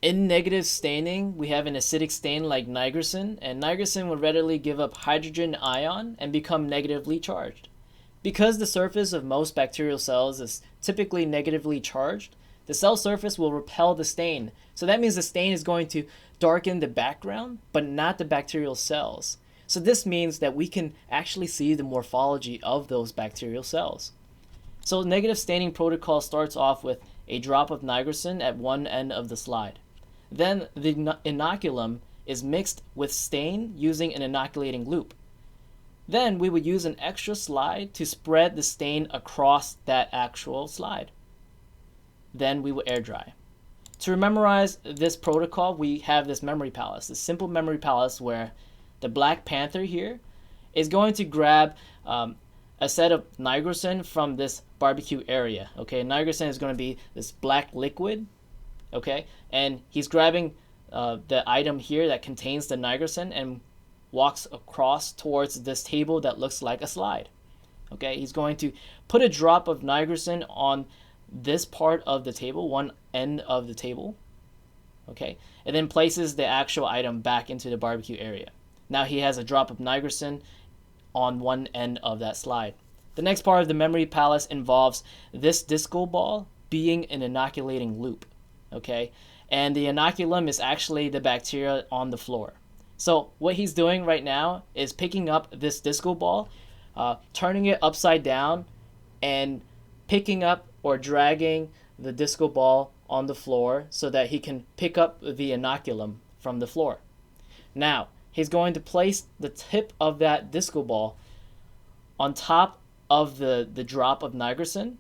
In negative staining, we have an acidic stain like nigrosin, and nigrosin will readily give up hydrogen ion and become negatively charged. Because the surface of most bacterial cells is typically negatively charged, the cell surface will repel the stain. So that means the stain is going to darken the background, but not the bacterial cells. So this means that we can actually see the morphology of those bacterial cells. So negative staining protocol starts off with a drop of nigrosin at one end of the slide. Then the inoculum is mixed with stain using an inoculating loop. Then we would use an extra slide to spread the stain across that actual slide. Then we will air dry. To memorize this protocol, we have this memory palace, this simple memory palace where the Black Panther here is going to grab a set of nigrosin from this barbecue area. Okay, nigrosin is going to be this black liquid. Okay, and he's grabbing the item here that contains the nigrosin and walks across towards this table that looks like a slide. Okay, he's going to put a drop of nigrosin on this part of the table, one end of the table. Okay, and then places the actual item back into the barbecue area. Now he has a drop of nigrosin on one end of that slide. The next part of the memory palace involves this disco ball being an inoculating loop. Okay, and the inoculum is actually the bacteria on the floor. So what he's doing right now is picking up this disco ball, turning it upside down, and picking up or dragging the disco ball on the floor so that he can pick up the inoculum from the floor. Now, he's going to place the tip of that disco ball on top of the drop of nigrosin,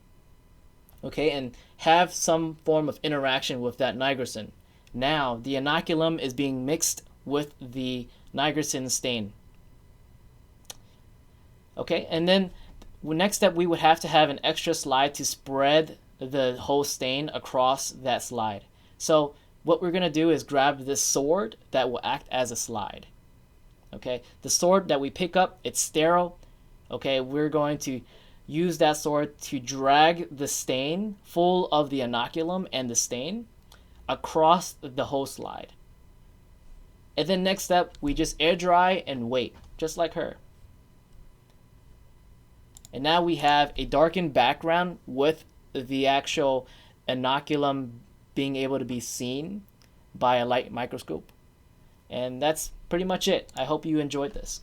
okay, and have some form of interaction with that nigrosin. Now, the inoculum is being mixed with the nigrosin stain. Okay, and then next step, we would have to have an extra slide to spread the whole stain across that slide. So what we're going to do is grab this sword that will act as a slide. Okay, the sword that we pick up, it's sterile. Okay, we're going to use that sword to drag the stain full of the inoculum and the stain across the whole slide. And then next step, we just air dry and wait, just like her. And now we have a darkened background with the actual inoculum being able to be seen by a light microscope. And that's pretty much it. I hope you enjoyed this.